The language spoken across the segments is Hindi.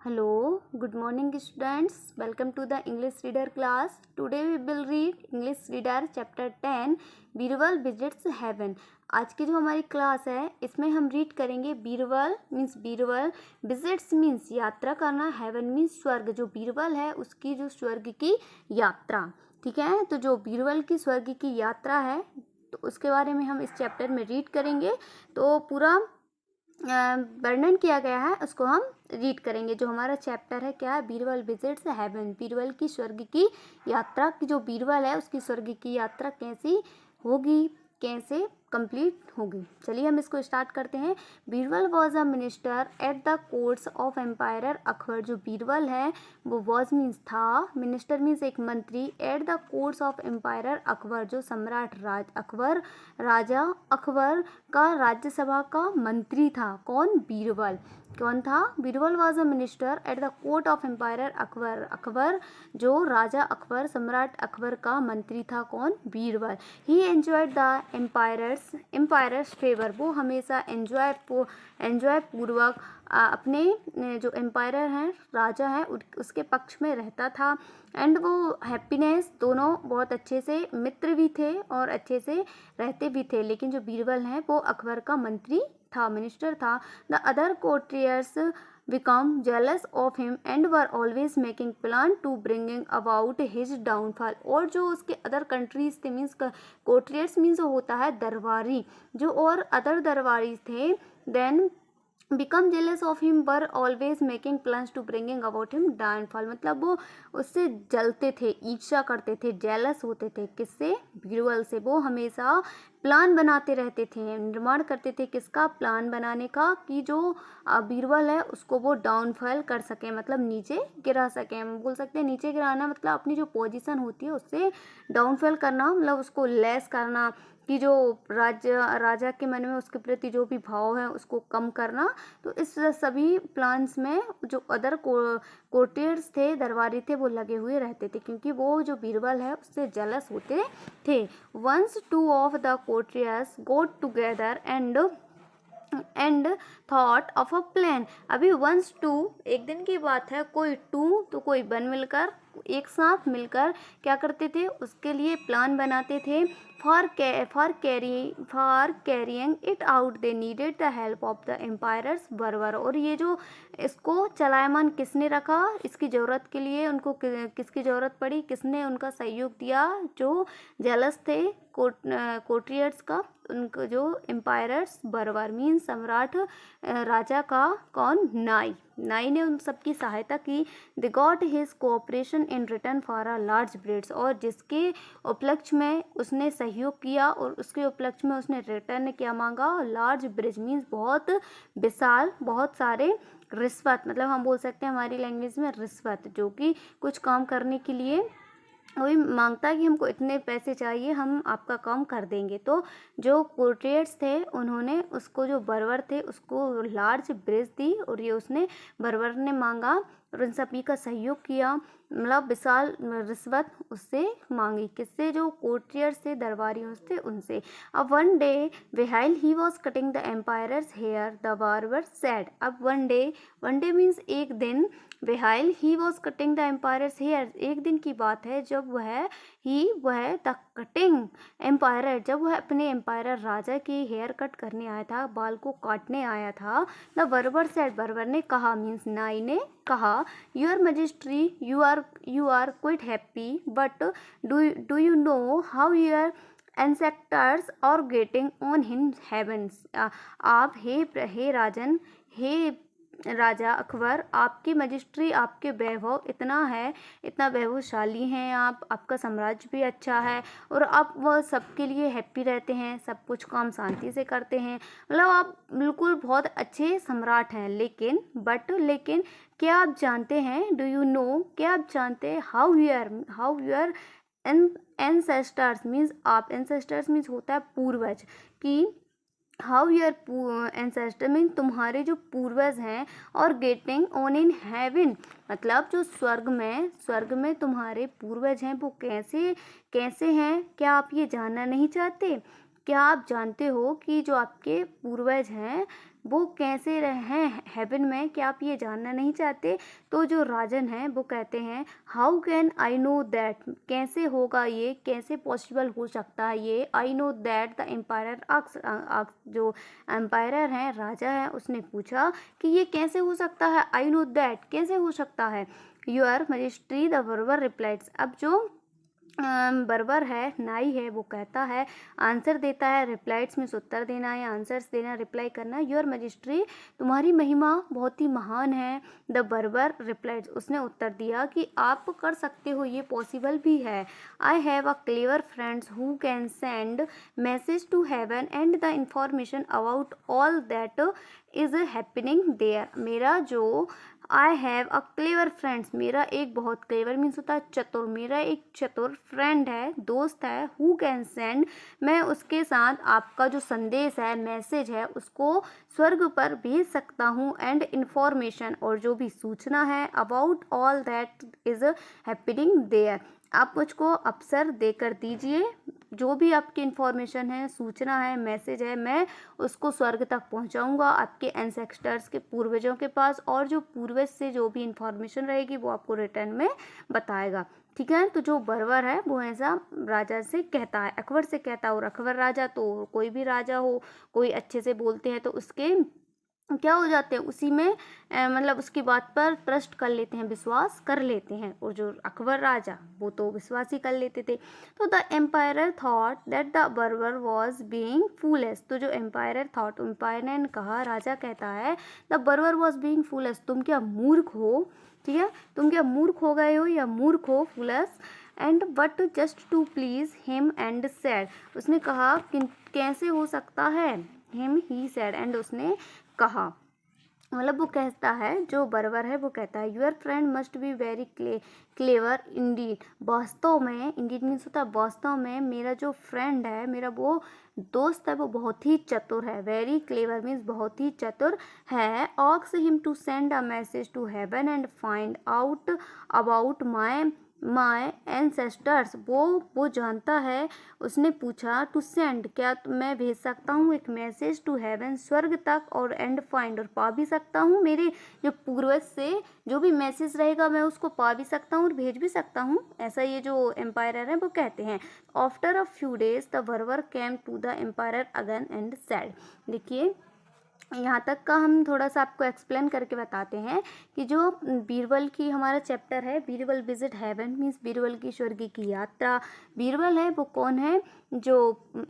Hello, good morning students. Welcome to the English Reader class. Today we will read English Reader chapter 10 Birbal visits heaven. आज की जो हमारी क्लास है इसमें हम रीड करेंगे Birbal means Birbal, visits means यात्रा करना, हेवन मीन्स स्वर्ग. जो बीरबल है उसकी जो स्वर्ग की यात्रा. ठीक है, तो जो बीरबल की स्वर्ग की यात्रा है तो उसके बारे में हम इस चैप्टर में रीड करेंगे. तो पूरा वर्णन किया गया है उसको हम रीड करेंगे. जो हमारा चैप्टर है क्या है, बीरबल विजिट्स हेवन, बीरबल की स्वर्ग की यात्रा. की जो बीरबल है उसकी स्वर्ग की यात्रा कैसी होगी, कैसे कंप्लीट होगी. चलिए हम इसको स्टार्ट करते हैं. Birbal was a minister at the courts of empire Akbar. जो बीरबल है वो वॉज मीन्स था, मिनिस्टर मीन्स एक मंत्री, at the courts of empire Akbar जो सम्राट अकबर, राजा अकबर का राज्यसभा का मंत्री था. कौन? बीरबल. कौन था? Birbal was a minister at the court of empire Akbar. Akbar जो राजा अकबर, सम्राट अकबर का मंत्री था. कौन? Birbal. He enjoyed the empire's favour. वो हमेशा एंजॉय पूर्वक अपने जो एम्पायर हैं, राजा हैं, उसके पक्ष में रहता था. एंड वो हैप्पीनेस, दोनों बहुत अच्छे से मित्र भी थे और अच्छे से रहते भी थे. लेकिन जो बीरबल हैं वो अकबर का मंत्री था, मिनिस्टर था. The other courtiers become jealous of him and were always making plan to bringing about his downfall. और जो उसके अदर कंट्रीज थे मीन्स कोर्टियर्स मीन्स होता है दरबारी, जो और अदर दरबारी थे, then become jealous of him were always making plans to bringing about him downfall. मतलब वो उससे जलते थे, ईर्ष्या करते थे, जेलस होते थे. किससे? बीरबल से. वो हमेशा प्लान बनाते रहते थे, निर्माण करते थे. किसका? प्लान बनाने का, कि जो बीरबल है उसको वो डाउनफॉल कर सके, मतलब नीचे गिरा सके. हम बोल सकते हैं नीचे गिराना मतलब अपनी जो पोजीशन होती है उससे डाउनफॉल करना, मतलब उसको लेस करना, कि जो राजा के मन में उसके प्रति जो भी भाव है उसको कम करना. तो इस सभी प्लान्स में जो अदर कोर्टियर्स थे, दरबारी थे, वो लगे हुए रहते थे, क्योंकि वो जो बीरबल है उससे जेलस होते थे. Once two of the courtiers got together and thought of a plan. अभी वंस टू एक दिन की बात है, कोई टू तो कोई वन मिलकर एक साथ मिलकर क्या करते थे, उसके लिए प्लान बनाते थे. For carrying it out they needed the help of the empire's barber. और ये जो इसको चलायमान किसने रखा, इसकी ज़रूरत के लिए उनको किसकी ज़रूरत पड़ी, किसने उनका सहयोग दिया? जो जेलस थे कोर्टियर्स का, उनको जो एम्पायर्स बर्बर मीन सम्राट राजा का. कौन? नाई ने उन सबकी सहायता की. They got his cooperation in return for a large breeds. और जिसके उपलक्ष्य में उसने सहयोग किया और उसके उपलक्ष्य में उसने रिटर्न क्या मांगा? लार्ज ब्रिज मीन्स बहुत विशाल, बहुत सारे रिश्वत, मतलब हम बोल सकते हैं हमारी लैंग्वेज में रिश्वत, जो कि कुछ काम करने के लिए वही मांगता है कि हमको इतने पैसे चाहिए, हम आपका काम कर देंगे. तो जो कोर्टियर्स थे उन्होंने उसको, जो बर्बर थे उसको लार्ज ब्रिज दी, और ये उसने बर्बर ने मांगा और उन सभी का सहयोग किया, मतलब विशाल रिश्वत उससे मांगी. किससे? जो कोर्टियर्स थे, दरबारियों से, उनसे. अब one day while he was cutting the empire's hair the barber said. अब वन डे मीन्स एक दिन, while he was cutting the empire's hair, एक दिन की बात है जब वह द कटिंग एम्पायर, जब वह अपने एम्पायर राजा की हेयर कट करने आया था, बाल को काटने आया था. द बर्बर सेड, बर्बर ने कहा मीन्स नाई ने कहा, your majesty you are quite happy, but do you know how your ancestors are getting on in heavens. आप हे राजन, हे राजा अकबर, आपकी मजिस्ट्री, आपके वैभव इतना है, इतना वैभवशाली हैं आप, आपका साम्राज्य भी अच्छा है और आप वह सबके लिए हैप्पी रहते हैं, सब कुछ काम शांति से करते हैं, मतलब आप बिल्कुल बहुत अच्छे सम्राट हैं. लेकिन क्या आप जानते हैं? डू यू नो, क्या आप जानते हैं? हाउ यूर एंसेस्टर्स मीन्स आप, एंसेस्टर्स मीन्स होता है पूर्वज, कि हाउ यूर एंसेस्टर मीन तुम्हारे जो पूर्वज हैं, और गेटिंग ऑन इन हेवन मतलब जो स्वर्ग में तुम्हारे पूर्वज हैं वो कैसे हैं. क्या आप ये जानना नहीं चाहते? क्या आप जानते हो कि जो आपके पूर्वज हैं वो कैसे हैं हेवन में, क्या आप ये जानना नहीं चाहते? तो जो राजन हैं वो कहते हैं how can I know that, कैसे होगा ये, कैसे पॉसिबल हो सकता है ये। I know that the empire जो एम्पायर है, राजा है, उसने पूछा कि ये कैसे हो सकता है, आई नो दैट कैसे हो सकता है। योर मजिस्ट्री द बर्बर रिप्लाइड्स, अब जो बर्बर है, नाई है, वो कहता है, आंसर देता है, रिप्लाइड्स में उत्तर देना या आंसर्स देना, रिप्लाई करना। योर मजिस्ट्री, तुम्हारी महिमा बहुत ही महान है। द बर्बर रिप्लाइड्स, उसने उत्तर दिया कि आप कर सकते हो, ये पॉसिबल भी है। I have a clever friends who can send message to heaven and the information about all that is happening there. मेरा जो I have a clever friends, मेरा एक बहुत क्लेवर मीन्स होता है चतुर, मेरा एक चतुर फ्रेंड है, दोस्त है, हु कैन सेंड, मैं उसके साथ आपका जो संदेश है, मैसेज है, उसको स्वर्ग पर भेज सकता हूँ। एंड इन्फॉर्मेशन, और जो भी सूचना है, about all that is happening there, आप मुझको अवसर देकर दीजिए। जो भी आपकी इन्फॉर्मेशन है, सूचना है, मैसेज है, मैं उसको स्वर्ग तक पहुंचाऊंगा, आपके एंसेस्टर्स के, पूर्वजों के पास, और जो पूर्वज से जो भी इन्फॉर्मेशन रहेगी वो आपको रिटर्न में बताएगा। ठीक है, तो जो बर्बर है वो ऐसा राजा से कहता है, अकबर से कहता है। और अकबर राजा तो कोई भी राजा हो, कोई अच्छे से बोलते हैं तो उसके क्या हो जाते हैं, उसी में मतलब उसकी बात पर ट्रस्ट कर लेते हैं, विश्वास कर लेते हैं। और जो अकबर राजा वो तो विश्वास ही कर लेते थे। तो the empire thought that the barber was being foolish, तो जो एम्पायर थॉट, एम्पायर ने कहा, राजा कहता है, द बर्बर वॉज बीइंग फूलेस, तुम क्या मूर्ख हो, ठीक है, तुम क्या मूर्ख हो गए हो या मूर्ख हो, foolish. And but just to please him and said, उसने कहा कि कैसे हो सकता है, हिम ही सैड, एंड उसने कहा, मतलब वो कहता है, जो बर्बर है वो कहता है, your friend must be very clever Indeed, वास्तव में, इंडीड मीन्स होता है वास्तव में, मेरा जो फ्रेंड है, मेरा वो दोस्त है, वो बहुत ही चतुर है। वेरी क्लेवर मीन्स बहुत ही चतुर है। Asks him to send a message to heaven and find out about my ancestors, वो जानता है, उसने पूछा, टू सेंड, क्या मैं भेज सकता हूँ एक मैसेज, टू हेवन, स्वर्ग तक, और एंड फाइंड, और पा भी सकता हूँ, मेरे जो पूर्वज से जो भी मैसेज रहेगा मैं उसको पा भी सकता हूँ और भेज भी सकता हूँ, ऐसा ये जो एम्पायर है वो कहते हैं। After a few days the बर्बर came to the empire again and said, देखिए यहाँ तक का हम थोड़ा सा आपको एक्सप्लेन करके बताते हैं कि जो बीरबल की हमारा चैप्टर है, Birbal visit heaven means Birbal की स्वर्ग की यात्रा। बीरबल है वो कौन है, जो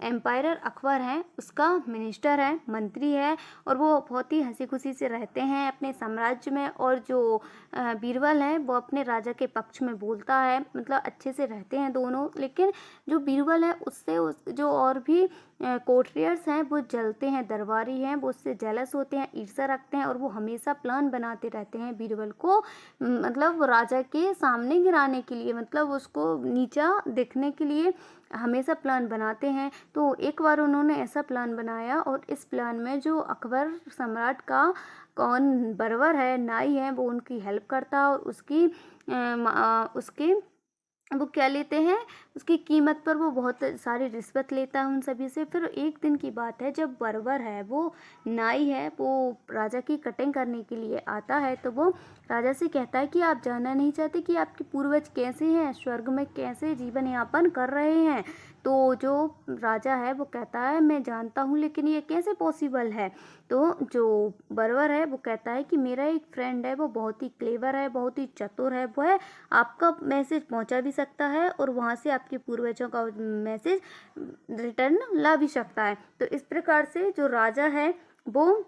एम्पायर अकबर है उसका मिनिस्टर है, मंत्री है, और वो बहुत ही हंसी खुशी से रहते हैं अपने साम्राज्य में। और जो बीरबल है वो अपने राजा के पक्ष में बोलता है, मतलब अच्छे से रहते हैं दोनों। लेकिन जो बीरबल है उससे जो और भी कोर्टियर्स हैं वो जलते हैं, दरबारी हैं वो उससे जेलस होते हैं, ईर्ष्या रखते हैं, और वो हमेशा प्लान बनाते रहते हैं बीरबल को, मतलब राजा के सामने गिराने के लिए, मतलब उसको नीचा देखने के लिए हमेशा प्लान बनाते हैं। तो एक बार उन्होंने ऐसा प्लान बनाया, और इस प्लान में जो अकबर सम्राट का कौन बर्बर है, नाई है, वो उनकी हेल्प करता है, और उसकी वो क्या लेते हैं, उसकी कीमत पर वो बहुत सारी रिश्वत लेता है उन सभी से। फिर एक दिन की बात है, जब बर्बर है वो नाई है, वो राजा की कटिंग करने के लिए आता है, तो वो राजा से कहता है कि आप जानना नहीं चाहते कि आपके पूर्वज कैसे हैं, स्वर्ग में कैसे जीवन यापन कर रहे हैं। तो जो राजा है वो कहता है, मैं जानता हूँ, लेकिन ये कैसे पॉसिबल है। तो जो बर्बर है वो कहता है कि मेरा एक फ्रेंड है, वो बहुत ही क्लेवर है, बहुत ही चतुर है, वो है आपका मैसेज पहुंचा भी सकता है, और वहां से आपके पूर्वजों का मैसेज रिटर्न ला भी सकता है। तो इस प्रकार से जो राजा है वो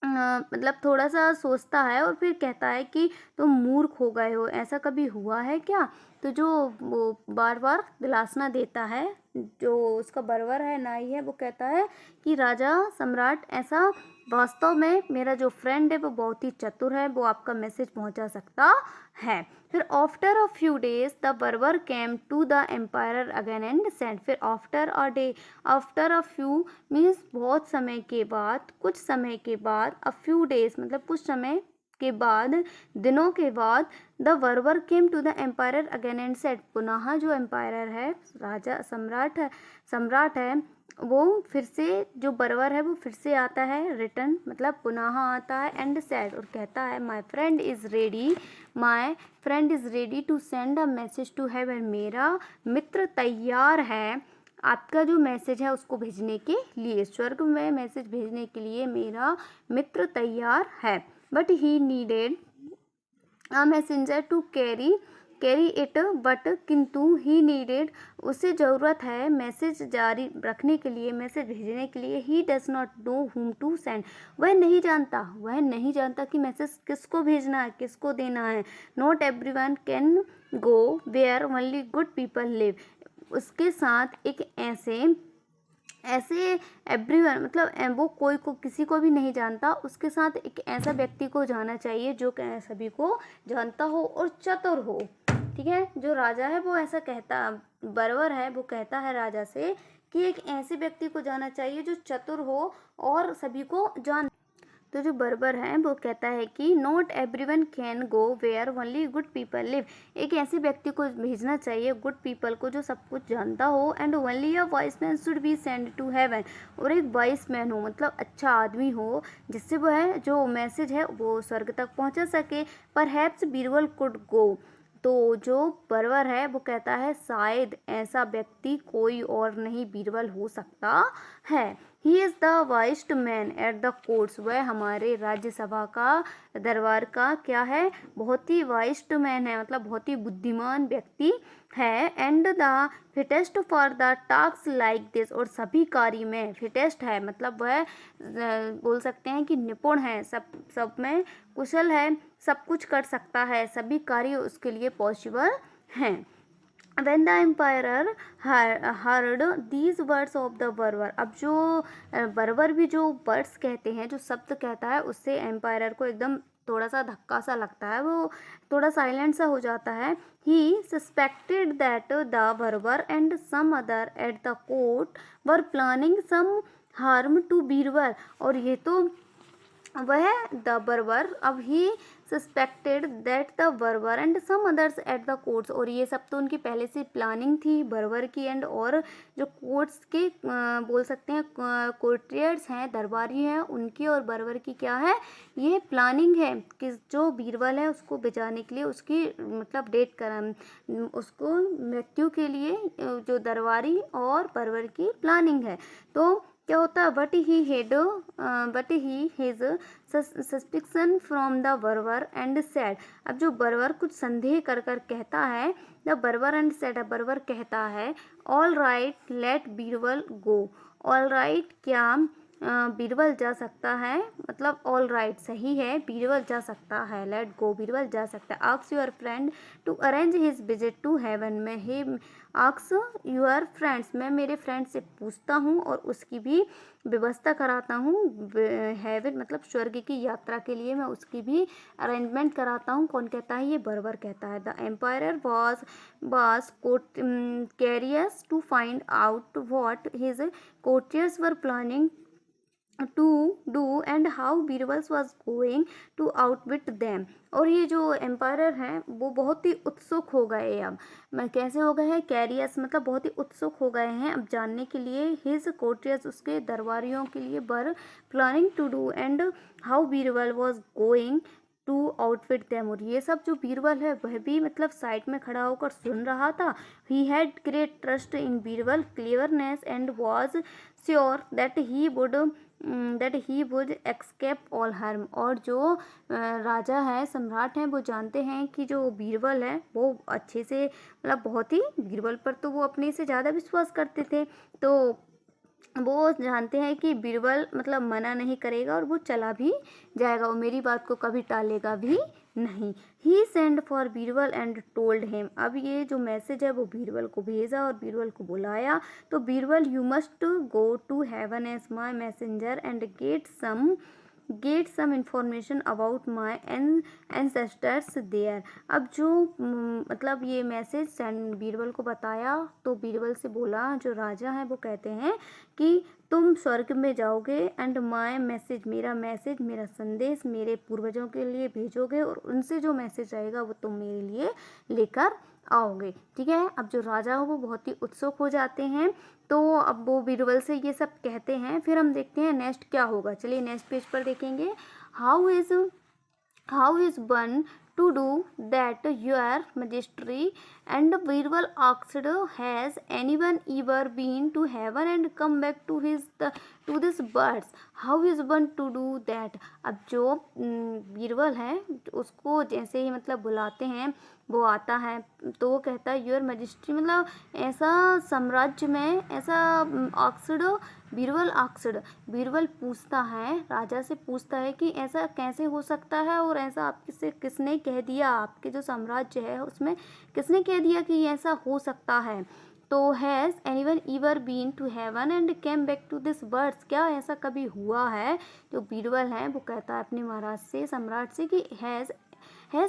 मतलब थोड़ा सा सोचता है, और फिर कहता है कि तुम मूर्ख हो गए हो, ऐसा कभी हुआ है क्या। तो जो वो बार बार दिलासा देता है, जो उसका बर्बर है, नाई है, वो कहता है कि राजा सम्राट, ऐसा वास्तव में मेरा जो फ्रेंड है वो बहुत ही चतुर है, वो आपका मैसेज पहुंचा सकता है। फिर after a few days the बर्बर came to the empire again and send, फिर after a day, after a few means बहुत समय के बाद, कुछ समय के बाद, अ फ्यू डेज मतलब कुछ समय के बाद, दिनों के बाद, द बर्बर came to the empire again and said, पुनः जो एम्पायर है, राजा सम्राट है, वो फिर से, जो बर्बर है वो फिर से आता है, रिटर्न मतलब पुनः आता है, एंड सेड और कहता है, my friend is ready to send a message to heaven, मेरा मित्र तैयार है आपका जो मैसेज है उसको भेजने के लिए, स्वर्ग में मैसेज भेजने के लिए मेरा मित्र तैयार है। But he needed a messenger to carry it, but किंतु ही नीडेड, उसे ज़रूरत है मैसेज जारी रखने के लिए, मैसेज भेजने के लिए। He does not know whom to send, वह नहीं जानता कि मैसेज किसको भेजना है, किसको देना है। Not everyone can go where only good people live, उसके साथ एक ऐसे एवरीवन मतलब वो कोई को किसी को भी नहीं जानता, उसके साथ एक ऐसा व्यक्ति को जाना चाहिए जो सभी को जानता हो और चतुर हो। ठीक है, जो राजा है वो ऐसा कहता, बर्बर है वो कहता है राजा से कि एक ऐसे व्यक्ति को जाना चाहिए जो चतुर हो और सभी को जान। तो जो बर्बर है वो कहता है कि not everyone can go where only good people live, एक ऐसे व्यक्ति को भेजना चाहिए, गुड पीपल को, जो सब कुछ जानता हो। And only a wise man should be send to heaven, और एक वाइस मैन हो मतलब अच्छा आदमी हो, जिससे वो है जो मैसेज है वो स्वर्ग तक पहुंचा सके। परहैप्स बीरबल कुड गो, तो जो बर्बर है वो कहता है शायद ऐसा व्यक्ति कोई और नहीं बीरबल हो सकता है। He is the wisest man at the courts, वह हमारे राज्यसभा का, दरबार का क्या है, बहुत ही वाइस्ट मैन है मतलब बहुत ही बुद्धिमान व्यक्ति है। And the fittest for the task like this, और सभी कार्य में फिटेस्ट है मतलब वह बोल सकते हैं कि निपुण है, सब में कुशल है, सब कुछ कर सकता है, सभी कार्य उसके लिए पॉसिबल हैं। When the emperor heard these words of the बर्बर, अब जो बर्बर भी जो वर्ड्स कहते हैं, जो शब्द कहता है, उससे एम्पायर को एकदम थोड़ा सा धक्का सा लगता है, वो थोड़ा साइलेंट सा हो जाता है। He suspected that the बर्बर and some other at the court were planning some harm to Birbal, और ये तो वह द बर्बर, अब he suspected that the Birbal and some others at the courts, और ये सब तो उनकी पहले से प्लानिंग थी बर्बर की, एंड और जो कोर्ट्स के बोल सकते हैं कोर्टियर्स हैं, दरबारी हैं, उनकी और बर्बर की क्या है, ये प्लानिंग है कि जो बीरबल है उसको बचाने के लिए, उसकी मतलब डेट करा, उसको मृत्यु के लिए जो दरबारी और बर्बर की प्लानिंग है। तो क्या होता है, but he has suspicion from the Birbal and said, अब जो बर्बर कुछ संदेह कर कहता है, द बर्बर एंड सेड, बर्बर कहता है, ऑल राइट लेट बीरबल गो, ऑल राइट क्या बीरबल जा सकता है, मतलब ऑल राइट सही है, बीरबल जा सकता है, लेट गो बीरबल जा सकता है। Ask your friend to arrange his visit to heaven, में ही आस्क योर फ्रेंड्स, मैं मेरे फ्रेंड से पूछता हूँ और उसकी भी व्यवस्था कराता हूँ, हेवन मतलब स्वर्ग की यात्रा के लिए मैं उसकी भी अरेंजमेंट कराता हूँ। कौन कहता है, ये बर्बर कहता है। The emperor was curious to find out what his courtiers were planning to do and how Birbal was going to outwit them, और ये जो एम्पायर हैं वो बहुत ही उत्सुक हो गए, अब मैं कैसे हो गए हैं, कैरियस मतलब बहुत ही उत्सुक हो गए हैं अब जानने के लिए, हिज कोर्टियर्स उसके दरबारियों के लिए, were planning to do and how Birbal was going to आउटफिट दैम, और ये सब जो बीरबल है वह भी मतलब साइड में खड़ा होकर सुन रहा था। He had great trust in Birbal cleverness and was sure that he would escape all harm, और जो राजा है, सम्राट हैं, वो जानते हैं कि जो बीरबल है वो अच्छे से मतलब बहुत ही, बीरबल पर तो वो अपने से ज़्यादा विश्वास करते थे, तो वो जानते हैं कि बीरबल मतलब मना नहीं करेगा और वो चला भी जाएगा, और मेरी बात को कभी टालेगा भी नहीं। He send for Birbal and told him, अब ये जो मैसेज है वो बीरबल को भेजा और बीरबल को बुलाया। तो Birbal, you must go to heaven as my messenger and get some get some information about my ancestors there. अब जो मतलब ये मैसेज बीरबल को बताया, तो बीरबल से बोला, जो राजा है वो कहते हैं कि तुम स्वर्ग में जाओगे एंड माई मैसेज, मेरा संदेश मेरे पूर्वजों के लिए भेजोगे और उनसे जो मैसेज आएगा वो तुम मेरे लिए लेकर आओगे। ठीक है। अब जो राजा हो वो बहुत ही उत्सुक हो जाते हैं, तो अब वो बीरबल से ये सब कहते हैं। फिर हम देखते हैं नेक्स्ट क्या होगा। चलिए नेक्स्ट पेज पर देखेंगे। How is one to do that, your majesty? And Birbal asked, has anyone ever been to heaven and come back to this birds? How is one to do that? अब जो बीरबल है उसको जैसे ही मतलब बुलाते हैं वो आता है, तो वो कहता है योर मैजेस्टी, मतलब ऐसा साम्राज्य में ऐसा बीरबल पूछता है, राजा से पूछता है कि ऐसा कैसे हो सकता है और ऐसा आपसे किसने कह दिया, आपके जो साम्राज्य है उसमें किसने कह दिया कि ऐसा हो सकता है। तो has anyone ever been to heaven and came back to this world, क्या ऐसा कभी हुआ है? जो बीरबल है वो कहता है अपने महाराज से, सम्राट से, कि has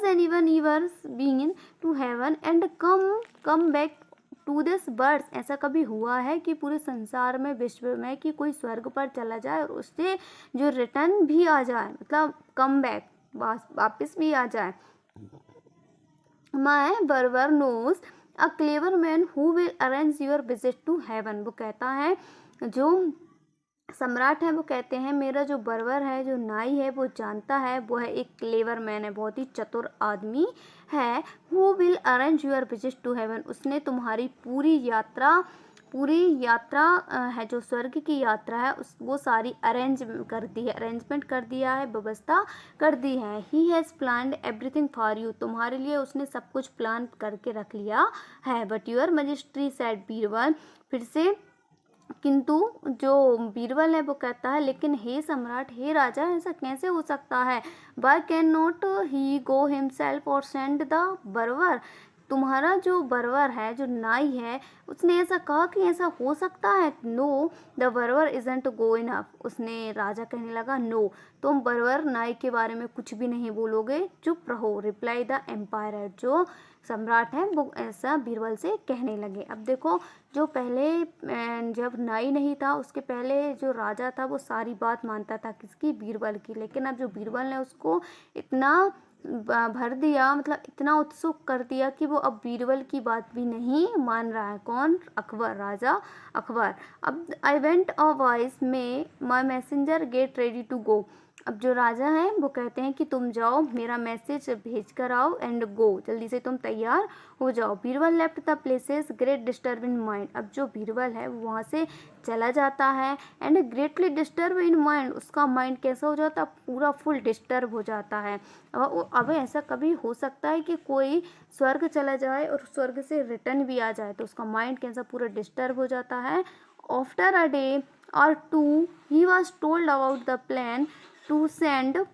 anyone ever been to heaven and come back to this world, ऐसा कभी हुआ है कि पूरे संसार में, विश्व में, कि कोई स्वर्ग पर चला जाए और उससे जो रिटर्न भी आ जाए, मतलब कम बैक, वापस भी आ जाए। My Birbal knows a clever man who will arrange your visit to heaven. वो कहता है, जो सम्राट है वो कहते हैं मेरा जो बर्बर है, जो नाई है, वो जानता है, वो है एक क्लेवर मैन है, बहुत ही चतुर आदमी है। Who will arrange your visit to heaven, उसने तुम्हारी पूरी यात्रा है, जो स्वर्ग की यात्रा है वो सारी अरेंजमेंट कर दिया है, व्यवस्था कर दी है। He has planned everything for you, तुम्हारे लिए उसने सब कुछ प्लान करके रख लिया है। But your majesty said Birbal, फिर से किंतु जो बीरबल है वो कहता है, लेकिन हे सम्राट, हे राजा, ऐसा कैसे हो सकता है? Why can not he go himself और सेंड द बर्बर, तुम्हारा जो बर्बर है, जो नाई है, उसने ऐसा कहा कि ऐसा हो सकता है। नो द बर्बर इजंट गो इनफ, उसने, राजा कहने लगा, नो, तुम बर्बर नाई के बारे में कुछ भी नहीं बोलोगे, चुप रहो। रिप्लाई द एम्पायर, जो सम्राट है वो ऐसा बीरबल से कहने लगे। अब देखो, जो पहले जब नाई नहीं था उसके पहले जो राजा था वो सारी बात मानता था, किसकी? बीरबल की। लेकिन अब जो बीरबल ने उसको इतना भर दिया, मतलब इतना उत्सुक कर दिया कि वो अब बीरबल की बात भी नहीं मान रहा है। कौन? अकबर, राजा अकबर। अब आई वेंट अ वॉइस में my messenger get ready to go, अब जो राजा हैं वो कहते हैं कि तुम जाओ, मेरा मैसेज भेज कर आओ, एंड गो, जल्दी से तुम तैयार हो जाओ। Birbal left the places great disturb in mind, अब जो बीरबल है वो वहाँ से चला जाता है, and greatly disturb in mind, उसका माइंड कैसा हो जाता है? पूरा फुल डिस्टर्ब हो जाता है। अब ऐसा कभी हो सकता है कि कोई स्वर्ग चला जाए और स्वर्ग से रिटर्न भी आ जाए, तो उसका माइंड कैसा पूरा डिस्टर्ब हो जाता है। After a day or two he was told about the plan to send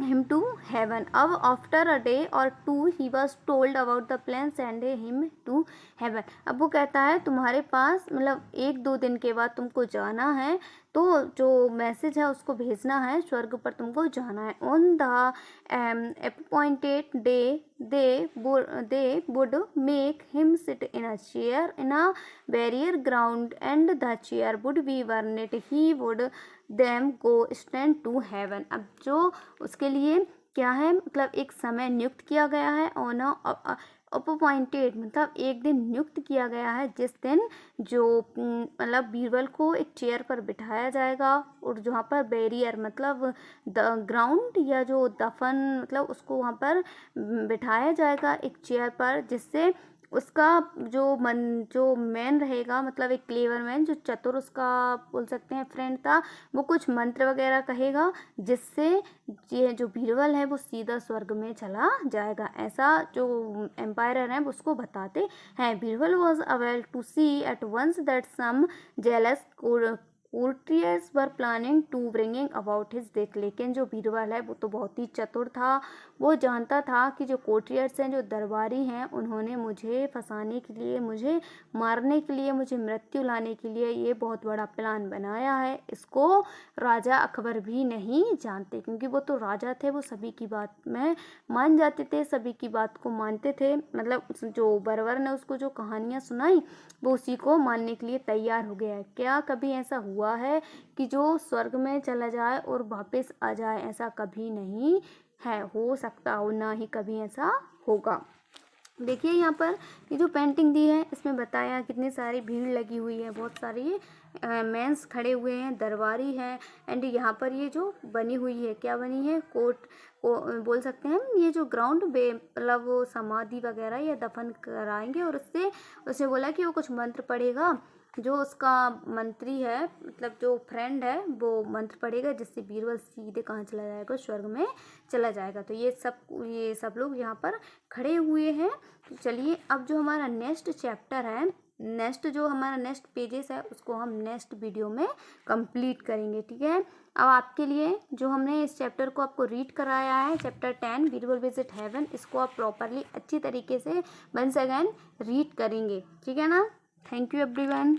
him to heaven. अब after a day or two he was told about the plan send him to heaven, अब वो कहता है तुम्हारे पास, मतलब 1-2 दिन के बाद तुमको जाना है, तो जो मैसेज है उसको भेजना है, स्वर्ग पर तुमको जाना है। On the appointed day they would make him sit in a chair in a burial ground and the chair would be burned, he would them go stand to heaven। अब जो उसके लिए क्या है, मतलब एक समय नियुक्त किया गया है, ऑन अपॉइंटेड, मतलब एक दिन नियुक्त किया गया है, जिस दिन जो मतलब बीरबल को एक चेयर पर बिठाया जाएगा, और जहाँ पर बैरियर मतलब ग्राउंड या जो दफन, मतलब उसको वहाँ पर बिठाया जाएगा एक चेयर पर, जिससे उसका जो मैन रहेगा, मतलब एक क्लेवर मैन, जो चतुर, उसका बोल सकते हैं फ्रेंड था, वो कुछ मंत्र वगैरह कहेगा, जिससे ये जो बीरबल है वो सीधा स्वर्ग में चला जाएगा। ऐसा जो एम्पायर है वो उसको बताते हैं। Birbal was able to see at once that some jealous courtiers were planning to bringing about his death. लेकिन जो बीरबल है वो तो बहुत ही चतुर था, वो जानता था कि जो कोर्टियर्स हैं, जो दरबारी हैं, उन्होंने मुझे फंसाने के लिए, मुझे मारने के लिए, मुझे मृत्यु लाने के लिए ये बहुत बड़ा प्लान बनाया है। इसको राजा अकबर भी नहीं जानते, क्योंकि वो तो राजा थे, वो सभी की बात में मान जाते थे, सभी की बात को मानते थे। मतलब जो बरबर ने उसको जो कहानियाँ सुनाई वो उसी को मानने के लिए तैयार हो गया है। क्या कभी ऐसा हुआ है कि जो स्वर्ग में चला जाए और वापस आ जाए? ऐसा कभी नहीं है, हो सकता हो, ना ही कभी ऐसा होगा। देखिए यहाँ पर ये जो पेंटिंग दी है इसमें बताया कितनी सारी भीड़ लगी हुई है, बहुत सारी मेंस खड़े हुए हैं, दरबारी हैं। एंड यहाँ पर ये जो बनी हुई है, क्या बनी है, कोर्ट को बोल सकते हैं हम। ये जो ग्राउंड बे मतलब वो समाधि वगैरह या दफन कराएंगे, और उससे उसने बोला कि वो कुछ मंत्र पढ़ेगा, जो उसका मंत्री है, मतलब जो फ्रेंड है, वो मंत्र पढ़ेगा, जिससे बीरबल सीधे कहाँ चला जाएगा, स्वर्ग में चला जाएगा। तो ये सब लोग यहाँ पर खड़े हुए हैं। तो चलिए अब जो हमारा नेक्स्ट चैप्टर है, नेक्स्ट जो हमारा नेक्स्ट पेजेस है, उसको हम नेक्स्ट वीडियो में कंप्लीट करेंगे, ठीक है। अब आपके लिए जो हमने इस चैप्टर को आपको रीड कराया है, चैप्टर 10 बीरबल विजिट हेवन, इसको आप प्रॉपरली अच्छी तरीके से वंस अगेन रीड करेंगे, ठीक है ना। Thank you everyone.